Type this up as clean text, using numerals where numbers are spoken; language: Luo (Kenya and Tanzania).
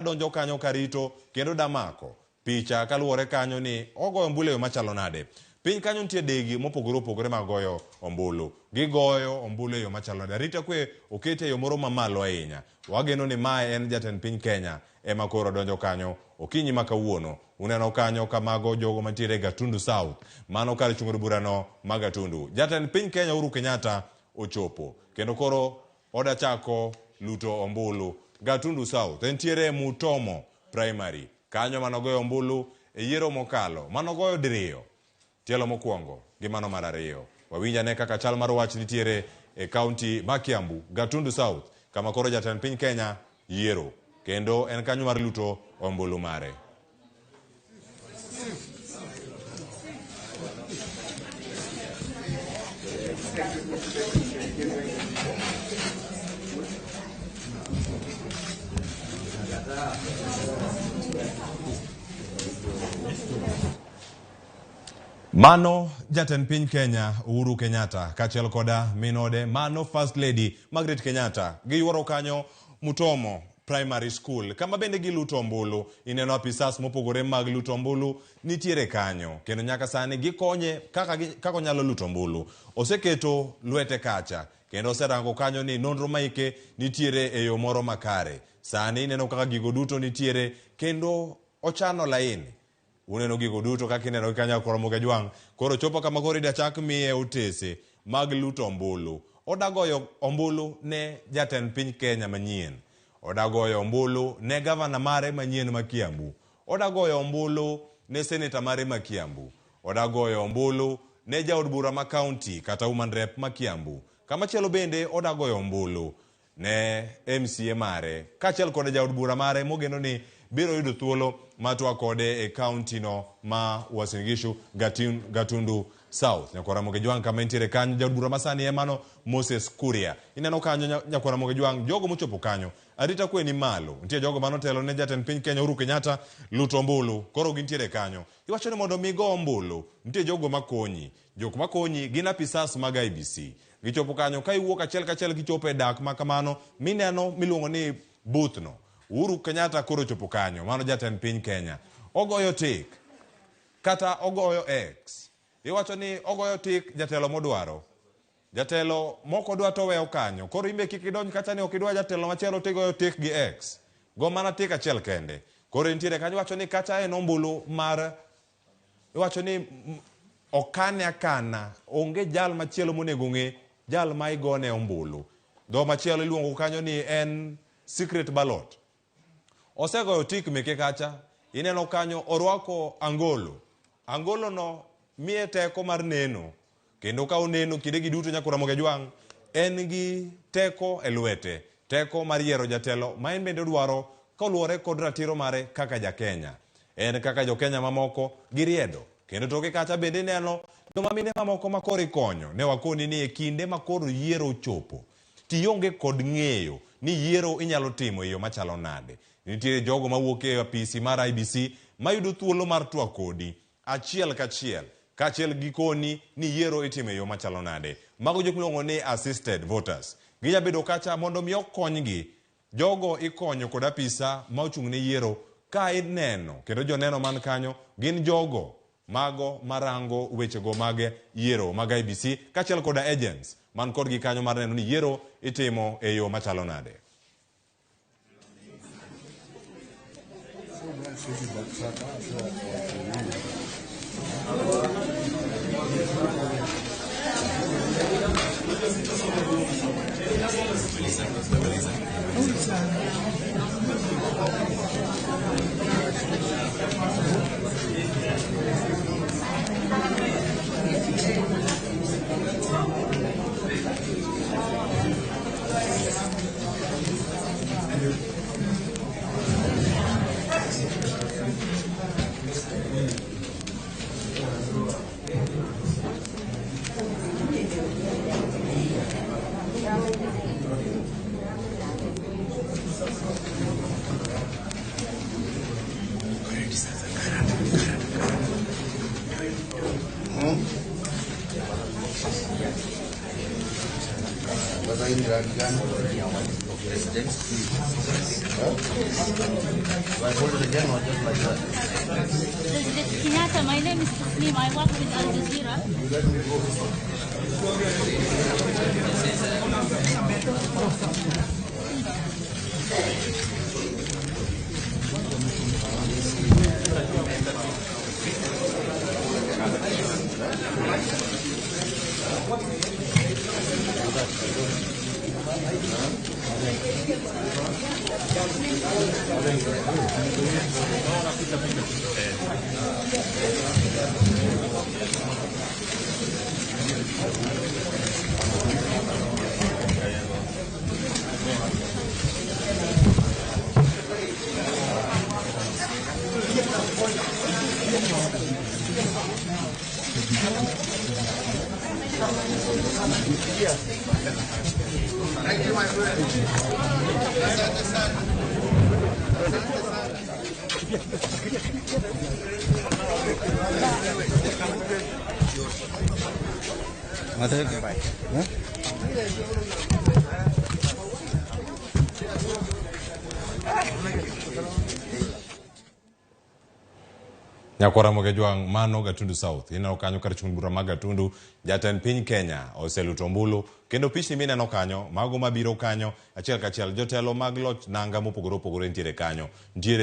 donjo kanyo karito kendo damako picha kaluwore kanyo ni ogoyo ombulu machalo nade. Piny kanyo nitie degi mopogore opogore mag goyo ombulu. Gigoyo ombulu e yo machalo nade. Arita kwe okete e yo moro mamalo ahinya. Wageno ni mae en jatend piny Kenya ema koro donjo kanyo okinyi ma kawuono. Uneno kanyo kamago jogo mantiere Gatundu South. Mano kar chung' od burano ma Gatundu. Jatend piny Kenya Uhuru Kenyatta ochopo. Kendo koro oda chako luto ombulu. Gatundu South entiere Mutomo Primary. Kanyo manogoyo ombulu e yiero mokalo. Manogoyo diriyo. Tielo mokwongo gi mano mar ariyo. Wawinjane kaka chal mar wach nitiere e kaunti ma Kiambu, Gatundu South, kama koro jatend piny Kenya yiero. Kendo en kanyo mar luto ombulu mare. Mano jatend piny Kenya Uhuru Kenyatta kachiel koda minode mano First Lady Margaret Kenyatta giyuoro kanyo Mutomo Primary School kama bende giluto ombulu. Ineno apisas mopogore mag luto ombulu nitiere kanyo kendo nyaka sani gikonye kaka onyalo luto ombulu. Oseketo lwete kacha kendo oserango kanyo ni nonro maike nitiere e yo moro makare. Sani ineno kaka gigo duto nitiere kendo ochano laini. Uneno gigo duto kaka ineno kanyo Jaramogi Jwang' koro chopo kama koro ida chak miye otese mag luto ombulu. Odagoyo ombulu ne jatend piny Kenya manyien. Odagoyo ombulu ne gavana mare manyien ma Kiambu. Odagoyo ombulu ne seneta mare ma Kiambu. Odagoyo ombulu ne jaod bura ma county kata woman rep ma Kiambu. Kama chielo bende odagoyo ombulu ne MCA mare kachiel kod jaod bura mare mogeno ni biro yudo thuolo matwa kode e county no ma Uasin Gishu Gatundu South. Jaramogi Jwang' kama entiere kanyo jaod bura masani emano Moses Kuria. Ineno kanyo Jaramogi Jwang' jogo mochopo kanyo arita kwe ni malo. Nitie jogo manotelo ne jatend piny Kenya Uhuru Kenyatta luto ombulu koro gintiere kanyo. Iwacho ni mondo migo ombulu nitie jogo makonyi. Jok makonyi gin apisas mag IBC. Gichopo kanyo ka iwuok achiel kachiel gichopo e dak ma kamano mineno miluongo ni booth no. Uhuru Kenyatta koro chopo kanyo, mano jatend piny Kenya. Ogoyo tik kata ogoyo X. Iwacho ni ogoyo tik jatelo modwaro. Jatelo moko dwa to weyo kanyo. Koro imbe kik idonj kacha ni ok idwa jatelo machielo tigoyo tik gi X. Go mana tik achiel kende. Koro entiere kanyo iwacho ni kacha en ombulu mar iwacho ni okane akana onge jal machielo monego ng'e jal ma igone ombulu. Dho machielo iluongo kanyo ni en secret ballot. Osegoyo tik meke kacha, ineno kanyo orwako angolo. Angolo no miye teko mar neno. Kendo ka oneno kinde giduto Jaramogi Jwang' en gi teko e lwete. Teko mar yiero jatelo ma en bende dwaro koluwore kod ratiro mare kaka ja Kenya. En kaka jo Kenya mamoko giriedo. Kendo toke kacha bende neno joma mine mamoko makoro ikonyo. Ne wakoni ni e kinde makoro yiero ochopo. Tionge kod ng'eyo ni yiero inyalo timo e yo machalo nade. Nitiere jogo mawuok e apisi mar IBC mayudo thuolo mar twak kodi achiel kachiel gikoni ni yiero itimo e yo machalo nade. Mago jok miluongo ni assisted voters. Gijabedo kacha mondo mi okonygi. Jogo ikonyo kod apisa ma ochung' ne yiero ka ineno kendo joneno man kanyo gin jogo mago marango wechego mag yiero mag IBC kachiel kod agents man kod gi kanyo mar neno ni yiero itimo e yo machalo nade. Bahasa Indra kan president. Do I hold it again or just like that? President Kenyatta, my name is Tasneem. I work with Al Jazeera. Thank you, my friend. Nyakora Mogejwang mano Gatundu South ina okanyo kar chung bura mag Gatundu jatend piny Kenya oseluto ombulu kendo pichni mineno kanyo mago mabiro kanyo achiel kachiel jotelo mag loch nanga mopogore opogore ntiere kanyo ntiere